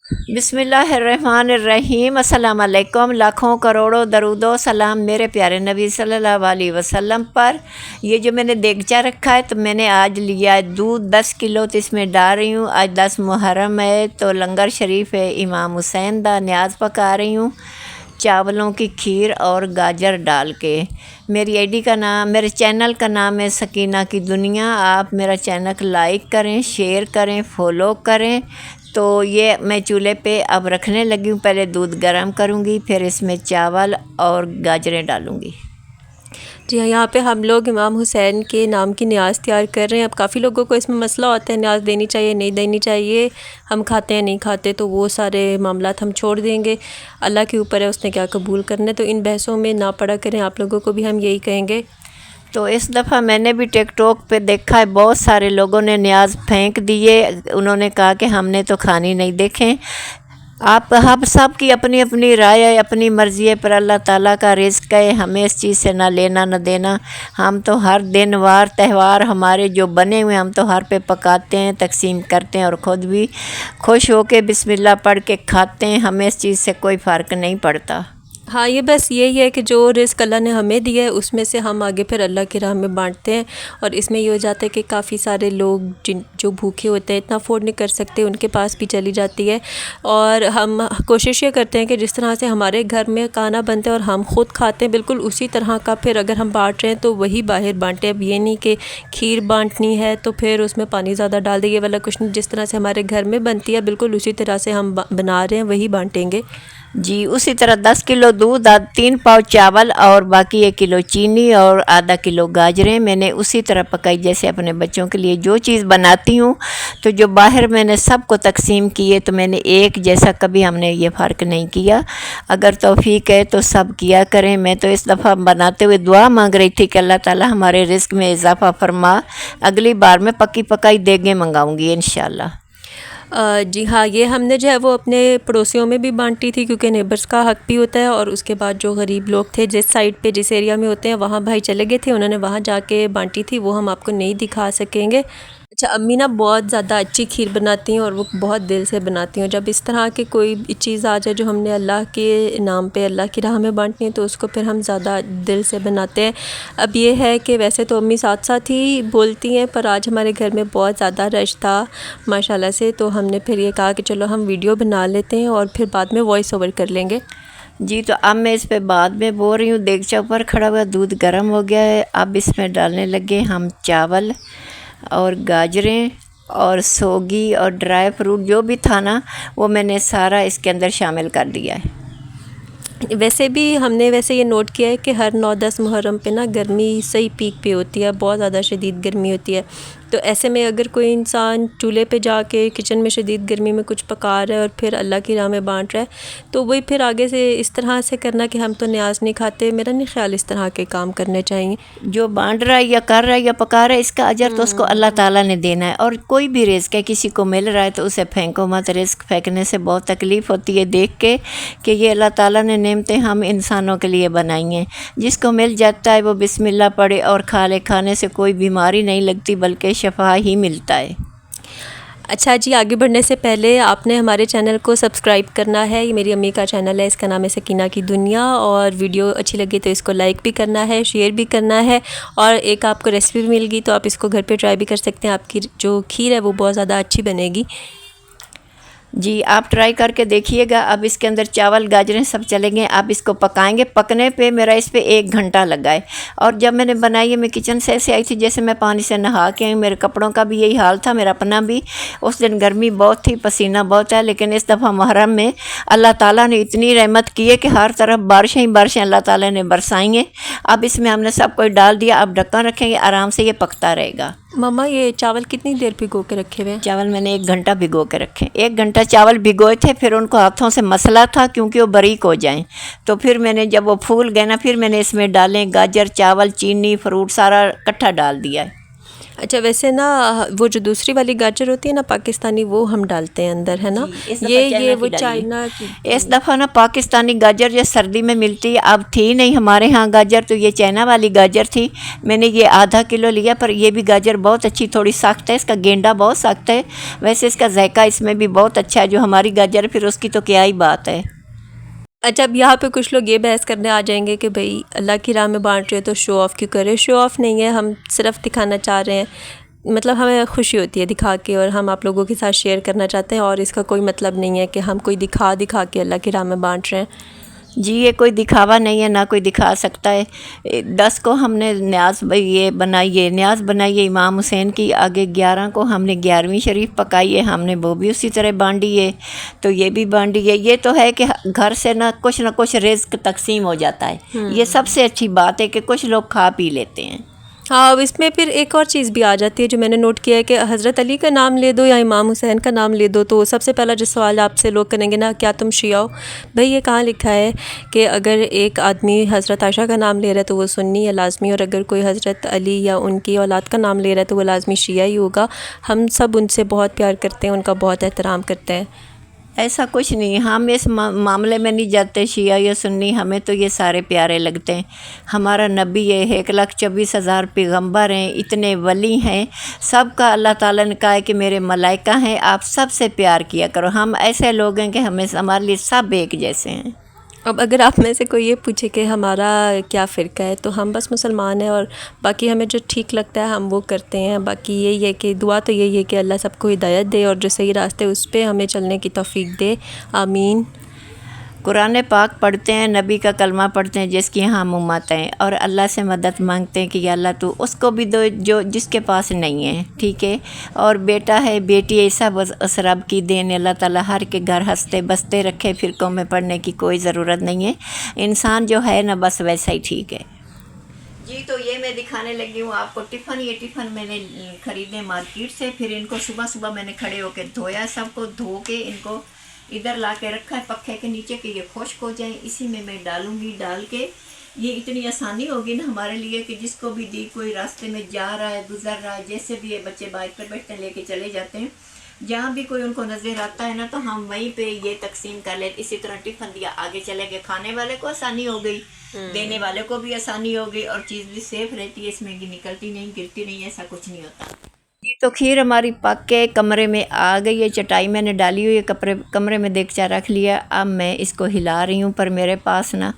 बिस्मिल्लाहिर्रहमानिर्रहीम। अस्सलाम वालेकुम। लाखों करोड़ों दरूदो सलाम मेरे प्यारे नबी सल्लल्लाहु अलैहि वसल्लम पर। ये जो मैंने देगचा रखा है तो मैंने आज लिया है दूध 10 किलो, तो इसमें डाल रही हूँ। आज 10 मुहर्रम है तो लंगर शरीफ है, इमाम हुसैन दा न्याज पका रही हूँ चावलों की खीर और गाजर डाल के। मेरी आईडी का नाम, मेरे चैनल का नाम है सकीना की दुनिया। आप मेरा चैनल लाइक करें, शेयर करें, फॉलो करें। तो ये मैं चूल्हे पे अब रखने लगी हूँ। पहले दूध गर्म करूँगी, फिर इसमें चावल और गाजरें डालूँगी। जी हाँ, यहाँ पे हम लोग इमाम हुसैन के नाम की न्याज़ तैयार कर रहे हैं। अब काफ़ी लोगों को इसमें मसला होता है, न्याज़ देनी चाहिए नहीं देनी चाहिए, हम खाते हैं नहीं खाते, तो वो सारे मामलात हम छोड़ देंगे। अल्लाह के ऊपर है उसने क्या कबूल करना है, तो इन बहसों में ना पड़ा करें। आप लोगों को भी हम यही कहेंगे। तो इस दफ़ा मैंने भी टिकटॉक पे देखा है, बहुत सारे लोगों ने न्याज फेंक दिए। उन्होंने कहा कि हमने तो खानी नहीं। देखें, आप हम सब की अपनी अपनी राय है, अपनी मर्ज़ी है, पर अल्लाह ताला का रिज़्क़ है, हमें इस चीज़ से ना लेना ना देना। हम तो हर दिन वार त्यौहार हमारे जो बने हुए हम तो हर पे पकाते हैं, तकसीम करते हैं और ख़ुद भी खुश हो के बिस्मिल्लाह पढ़ के खाते हैं। हमें इस चीज़ से कोई फ़र्क नहीं पड़ता। हाँ, ये बस यही है कि जो रिज़्क़ अल्लाह ने हमें दिया है उसमें से हम आगे फिर अल्लाह की राह में बांटते हैं। और इसमें ये हो जाता है कि काफ़ी सारे लोग जो भूखे होते हैं, इतना अफोर्ड नहीं कर सकते, उनके पास भी चली जाती है। और हम कोशिश ये करते हैं कि जिस तरह से हमारे घर में खाना बनता है और हम ख़ुद खाते हैं बिल्कुल उसी तरह का फिर अगर हम बांट रहे हैं तो वही बाहर बांटें। अब ये नहीं कि खीर बांटनी है तो फिर उसमें पानी ज़्यादा डाल दें, ये वाला कुछ नहीं। जिस तरह से हमारे घर में बनती है बिल्कुल उसी तरह से हम बना रहे हैं वही बांटेंगे। जी, उसी तरह 10 किलो दूध, 3 पाव चावल और बाकी 1 किलो चीनी और आधा किलो गाजरें मैंने उसी तरह पकाई जैसे अपने बच्चों के लिए जो चीज़ बनाती हूँ। तो जो बाहर मैंने सबको तकसीम किए तो मैंने एक जैसा कभी हमने ये फ़र्क नहीं किया। अगर तौफीक है तो सब किया करें। मैं तो इस दफ़ा बनाते हुए दुआ मांग रही थी कि अल्लाह ताला हमारे रिज़्क़ में इजाफ़ा फरमा। अगली बार मैं पकी पकाई देगें मंगाऊँगी इंशाल्लाह। जी हाँ, ये हमने जो है वो अपने पड़ोसियों में भी बांटी थी क्योंकि नेबर्स का हक़ भी होता है। और उसके बाद जो गरीब लोग थे जिस साइड पे जिस एरिया में होते हैं वहाँ भाई चले गए थे, उन्होंने वहाँ जाके बांटी थी, वो हम आपको नहीं दिखा सकेंगे। अच्छा, अम्मी ना बहुत ज़्यादा अच्छी खीर बनाती हैं और वो बहुत दिल से बनाती हैं। जब इस तरह की कोई चीज़ आ जाए जो हमने अल्लाह के नाम पे अल्लाह की राह में बांटनी है तो उसको फिर हम ज़्यादा दिल से बनाते हैं। अब ये है कि वैसे तो अम्मी साथ साथ ही बोलती हैं, पर आज हमारे घर में बहुत ज़्यादा रश था माशाल्लाह से, तो हमने फिर ये कहा कि चलो हम वीडियो बना लेते हैं और फिर बाद में वॉइस ओवर कर लेंगे। जी, तो अब मैं इस पे बाद में बोल रही हूँ। देगचा ऊपर खड़ा हुआ, दूध गर्म हो गया है। अब इसमें डालने लगे हम चावल और गाजरें और सोगी और ड्राई फ्रूट जो भी था ना वो मैंने सारा इसके अंदर शामिल कर दिया है। वैसे भी हमने वैसे ये नोट किया है कि हर 9-10 मुहर्रम पे ना गर्मी सही पीक पे होती है, बहुत ज़्यादा शदीद गर्मी होती है। तो ऐसे में अगर कोई इंसान चूल्हे पे जाके किचन में शदीद गर्मी में कुछ पका रहा है और फिर अल्लाह की राह में बांट रहा है तो वही फिर आगे से इस तरह से करना कि हम तो न्याज नहीं खाते, मेरा नहीं ख्याल इस तरह के काम करने चाहिए। जो बांट रहा है या कर रहा है या पका रहा है इसका अजर तो उसको अल्लाह ताला ने देना है। और कोई भी रिज़्क़ है, किसी को मिल रहा है तो उसे फेंको मत। रिज़्क़ फेंकने से बहुत तकलीफ़ होती है देख के कि ये अल्लाह ताला ने नेमतें हम इंसानों के लिए बनाई हैं। जिसको मिल जाता है वो बिस्मिल्लाह पढ़े और खा ले। खाने से कोई बीमारी नहीं लगती बल्कि शफा ही मिलता है। अच्छा जी, आगे बढ़ने से पहले आपने हमारे चैनल को सब्सक्राइब करना है। ये मेरी अम्मी का चैनल है, इसका नाम है सकीना की दुनिया। और वीडियो अच्छी लगी तो इसको लाइक भी करना है, शेयर भी करना है। और एक आपको रेसिपी भी मिल गई तो आप इसको घर पे ट्राई भी कर सकते हैं। आपकी जो खीर है वो बहुत ज़्यादा अच्छी बनेगी। जी, आप ट्राई करके देखिएगा। अब इसके अंदर चावल गाजरें सब चलेंगे। आप इसको पकाएंगे। पकने पे मेरा इस पे 1 घंटा लगा है। और जब मैंने बनाई है मैं किचन से ऐसे आई थी जैसे मैं पानी से नहा के आई। मेरे कपड़ों का भी यही हाल था, मेरा अपना भी। उस दिन गर्मी बहुत थी, पसीना बहुत है, लेकिन इस दफ़ा मुहर्रम में अल्लाह ताला ने इतनी रहमत की है कि हर तरफ बारिशें ही बारिशें अल्लाह ताला ने बरसाई हैं। अब इसमें हमने सब कुछ डाल दिया। अब ढक्कन रखेंगे, आराम से ये पकता रहेगा। मम्मा, ये चावल कितनी देर भिगो के रखे हुए हैं? चावल मैंने 1 घंटा भिगो के रखे। 1 घंटा चावल भिगोए थे, फिर उनको हाथों से मसला था क्योंकि वो बारीक हो जाएं। तो फिर मैंने जब वो फूल गए ना फिर मैंने इसमें डालें गाजर, चावल, चीनी, फ्रूट सारा इकट्ठा डाल दिया है। अच्छा, वैसे ना वो जो दूसरी वाली गाजर होती है ना पाकिस्तानी, वो हम डालते हैं अंदर, है ना? जी, इस दफ़ा ये चाइना वो की डालिए। चाइना की इस दफ़ा ना पाकिस्तानी गाजर जो सर्दी में मिलती है, अब थी नहीं हमारे यहाँ गाजर, तो ये चाइना वाली गाजर थी। मैंने ये आधा किलो लिया, पर ये भी गाजर बहुत अच्छी, थोड़ी सख्त है, इसका गेंडा बहुत सख्त है। वैसे इसका जायका इसमें भी बहुत अच्छा है, जो हमारी गाजर है फिर उसकी तो क्या ही बात है। अच्छा, अब यहाँ पे कुछ लोग ये बहस करने आ जाएंगे कि भाई अल्लाह की राह में बांट रहे हो तो शो ऑफ़ क्यों करे? शो ऑफ़ नहीं है, हम सिर्फ दिखाना चाह रहे हैं, मतलब हमें खुशी होती है दिखा के, और हम आप लोगों के साथ शेयर करना चाहते हैं, और इसका कोई मतलब नहीं है कि हम कोई दिखा दिखा के अल्लाह की राह में बांट रहे हैं। जी, ये कोई दिखावा नहीं है, ना कोई दिखा सकता है। 10 को हमने न्याज़ ये बनाई है, न्याज़ बनाई है इमाम हुसैन की, आगे 11 को हमने 11वीं शरीफ पकाई है, हमने वो भी उसी तरह बांटी है, तो ये भी बांटी है। ये तो है कि घर से ना कुछ रिज़्क तकसीम हो जाता है। ये सबसे अच्छी बात है कि कुछ लोग खा पी लेते हैं। हाँ, अब इसमें फिर एक और चीज़ भी आ जाती है जो मैंने नोट किया है कि हज़रत अली का नाम ले दो या इमाम हुसैन का नाम ले दो, तो सबसे पहला जो सवाल आपसे लोग करेंगे ना, क्या तुम शिया हो? भाई ये कहाँ लिखा है कि अगर एक आदमी हज़रत आयशा का नाम ले रहा है तो वो सुन्नी है लाज़मी, और अगर कोई हज़रत अली या उनकी औलाद का नाम ले रहा है तो वो लाज़मी शिया ही होगा। हम सब उनसे बहुत प्यार करते हैं, उनका बहुत एहतराम करते हैं। ऐसा कुछ नहीं, हम इस मामले में नहीं जाते शिया या सुन्नी, हमें तो ये सारे प्यारे लगते हैं। हमारा नबी है, 1,24,000 पैगम्बर हैं, इतने वली हैं, सबका अल्लाह ताला ने कहा है कि मेरे मलाइका हैं, आप सबसे प्यार किया करो। हम ऐसे लोग हैं कि हमें, हमारे लिए सब एक जैसे हैं। अब अगर आप में से कोई ये पूछे कि हमारा क्या फ़िरका है, तो हम बस मुसलमान हैं, और बाकी हमें जो ठीक लगता है हम वो करते हैं। बाकी यही है कि दुआ तो यही है कि अल्लाह सबको हिदायत दे और जो सही रास्ते उस पे हमें चलने की तौफीक दे। आमीन। कुरान पाक पढ़ते हैं, नबी का कलमा पढ़ते हैं जिसकी हम उम्मत हैं, और अल्लाह से मदद मांगते हैं कि या अल्लाह तू उसको भी दो जो जिसके पास नहीं है, ठीक है। और बेटा है, बेटी है, सब उस रब की देन। अल्लाह ताला हर के घर हंसते बसते रखे, फ़िरक़ों में पढ़ने की कोई ज़रूरत नहीं है। इंसान जो है ना बस वैसा ही ठीक है। जी, तो ये मैं दिखाने लगी हूँ आपको टिफ़न। ये टिफ़न मैंने ख़रीदे मार्केट से, फिर इनको सुबह सुबह मैंने खड़े होकर धोया, सबको धो के इनको इधर ला के रखा है पंखे के नीचे कि ये खुश्क हो जाए। इसी में मैं डालूंगी, डाल के ये इतनी आसानी होगी ना हमारे लिए कि जिसको भी दी, कोई रास्ते में जा रहा है, गुजर रहा है, जैसे भी ये बच्चे बाइक पर बैठते हैं लेके चले जाते हैं, जहाँ भी कोई उनको नज़र आता है ना तो हम वहीं पे ये तकसीम कर लेते। इसी तरह टिफ़िन दिया, आगे चले गए, खाने वाले को आसानी हो गई, देने वाले को भी आसानी हो गई, और चीज़ भी सेफ रहती है, इसमें निकलती नहीं, गिरती नहीं, ऐसा कुछ नहीं होता। जी, तो खीर हमारी पक के कमरे में आ गई है। चटाई मैंने डाली हुई है, कमरे में देगचा रख लिया। अब मैं इसको हिला रही हूँ, पर मेरे पास ना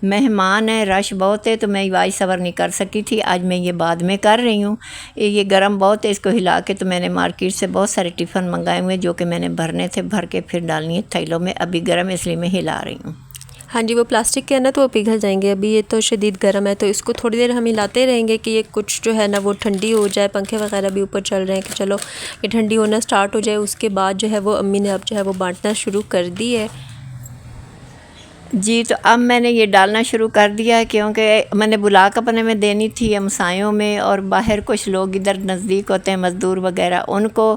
मेहमान है, रश बहुत है, तो मैं वॉइस ओवर नहीं कर सकी थी। आज मैं ये बाद में कर रही हूँ। ये गर्म बहुत है, इसको हिला के तो मैंने मार्केट से बहुत सारे टिफ़िन मंगाए हुए जो कि मैंने भरने थे, भर के फिर डालनी है थैलों में। अभी गर्म है इसलिए मैं हिला रही हूँ। हाँ जी, वो प्लास्टिक के है ना तो वो पिघल जाएंगे। अभी ये तो शदीद गर्म है, तो इसको थोड़ी देर हम हिलाते रहेंगे कि ये कुछ जो है ना वो ठंडी हो जाए। पंखे वगैरह भी ऊपर चल रहे हैं कि चलो ये ठंडी होना स्टार्ट हो जाए। उसके बाद जो है वो अम्मी ने अब जो है वो बांटना शुरू कर दी है। जी, तो अब मैंने ये डालना शुरू कर दिया है, क्योंकि मैंने बुला अपने में देनी थी हमसायों में, और बाहर कुछ लोग इधर नज़दीक होते हैं मज़दूर वगैरह, उनको,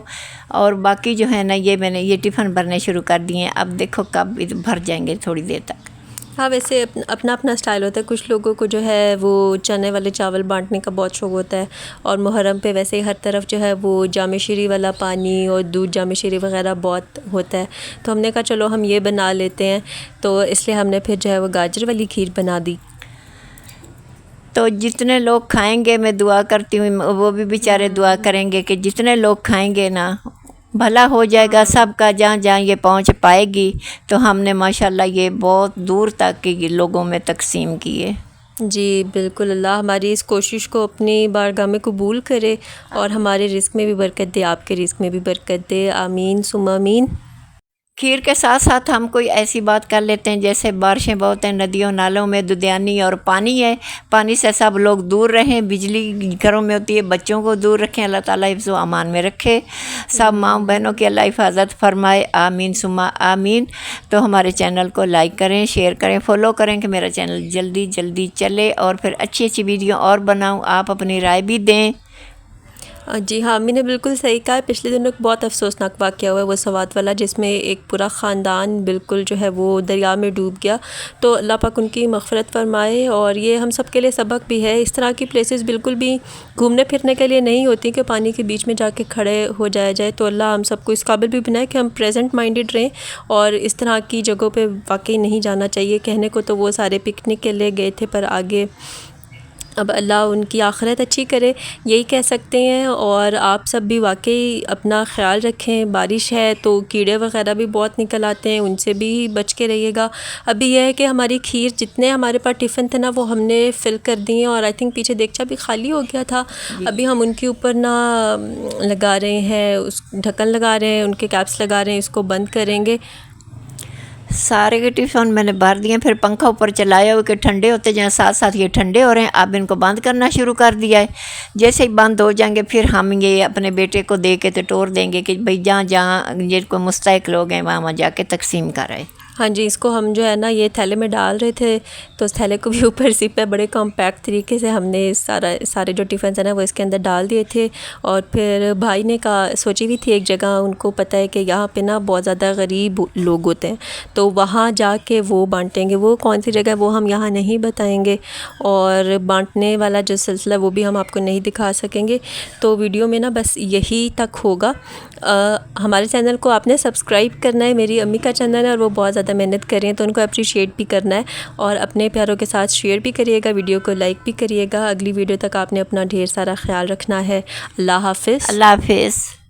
और बाकी जो है ना ये मैंने ये टिफ़िन भरने शुरू कर दिए हैं। अब देखो कब भर जाएंगे, थोड़ी देर तक। हाँ, वैसे अपना अपना स्टाइल होता है। कुछ लोगों को जो है वो चने वाले चावल बांटने का बहुत शौक़ होता है, और मुहर्रम पे वैसे ही हर तरफ जो है वो जामे शीरी वाला पानी और दूध जामे शीरी वगैरह बहुत होता है। तो हमने कहा चलो हम ये बना लेते हैं, तो इसलिए हमने फिर जो है वो गाजर वाली खीर बना दी। तो जितने लोग खाएंगे, मैं दुआ करती हूँ वो भी बेचारे दुआ करेंगे कि जितने लोग खाएंगे ना भला हो जाएगा सबका, जहाँ जहाँ ये पहुँच पाएगी। तो हमने माशाल्लाह ये बहुत दूर तक के लोगों में तकसीम की है। जी बिल्कुल, अल्लाह हमारी इस कोशिश को अपनी बारगाह में कबूल करे और हमारे रिज़्क़ में भी बरकत दे, आपके रिज़्क़ में भी बरकत दे। आमीन सुम्मा आमीन। खीर के साथ साथ हम कोई ऐसी बात कर लेते हैं जैसे बारिशें बहुत हैं, नदियों नालों में दुधियानी और पानी है, पानी से सब लोग दूर रहें। बिजली घरों में होती है, बच्चों को दूर रखें। अल्लाह ताला हिफ्ज़ व अमान में रखे। सब माँ बहनों की अल्लाह हिफाजत फरमाए। आमीन सुम्मा आमीन। तो हमारे चैनल को लाइक करें, शेयर करें, फॉलो करें कि मेरा चैनल जल्दी जल्दी चले और फिर अच्छी अच्छी वीडियो और बनाऊँ। आप अपनी राय भी दें। जी हाँ, अम्मी ने बिल्कुल सही कहा है। पिछले दिनों एक बहुत अफ़सोसनाक वाक़या हुआ है वो सवात वाला, जिसमें एक पूरा ख़ानदान बिल्कुल जो है वो दरिया में डूब गया। तो अल्लाह पाक उनकी मग़फ़िरत फ़रमाए, और ये हम सब के लिए सबक भी है। इस तरह की प्लेसेस बिल्कुल भी घूमने फिरने के लिए नहीं होती कि पानी के बीच में जाके खड़े हो जाया जाए। तो अल्लाह हम सबको इस काबिल भी बनाए कि हम प्रेजेंट माइंडेड रहें, और इस तरह की जगहों पे वाक़ई नहीं जाना चाहिए। कहने को तो वो सारे पिकनिक के लिए गए थे, पर आगे अब अल्लाह उनकी आखिरत अच्छी करे, यही कह सकते हैं। और आप सब भी वाकई अपना ख़्याल रखें। बारिश है तो कीड़े वग़ैरह भी बहुत निकल आते हैं, उनसे भी बच के रहिएगा। अभी यह है कि हमारी खीर, जितने हमारे पास टिफ़िन थे ना, वो हमने फ़िल कर दिए हैं, और आई थिंक पीछे देगचा भी खाली हो गया था। अभी हम उनके ऊपर ना लगा रहे हैं, उस ढक्कन लगा रहे हैं, उनके कैप्स लगा रहे हैं, इसको बंद करेंगे। सारे के टिफ़िन मैंने भर दिए, फिर पंखा ऊपर चलाया हुआ कि ठंडे होते जाएं, साथ साथ ये ठंडे हो रहे हैं। अब इनको बंद करना शुरू कर दिया है। जैसे ही बंद हो जाएंगे फिर हम ये अपने बेटे को दे के तो टोर देंगे कि भाई जहाँ जहाँ जिनको मुस्तहिक लोग हैं वहाँ वहाँ जाके तकसीम कर आए। हाँ जी, इसको हम जो है ना ये थैले में डाल रहे थे, तो उस थैले को भी ऊपर से पे बड़े कॉम्पैक्ट तरीके से हमने सारे जो टिफ़िन है ना वो इसके अंदर डाल दिए थे। और फिर भाई ने कहा, सोची हुई थी एक जगह, उनको पता है कि यहाँ पे ना बहुत ज़्यादा गरीब लोग होते हैं, तो वहाँ जाके वो बांटेंगे। वो कौन सी जगह वो हम यहाँ नहीं बताएंगे, और बांटने वाला जो सिलसिला वो भी हम आपको नहीं दिखा सकेंगे। तो वीडियो में ना बस यही तक होगा। हमारे चैनल को आपने सब्सक्राइब करना है, मेरी अम्मी का चैनल है और वो बहुत ज़्यादा मेहनत कर रही हैं, तो उनको अप्रिशिएट भी करना है, और अपने प्यारों के साथ शेयर भी करिएगा, वीडियो को लाइक भी करिएगा। अगली वीडियो तक आपने अपना ढेर सारा ख्याल रखना है। अल्लाह हाफ़िज़। अल्लाह हाफिज़।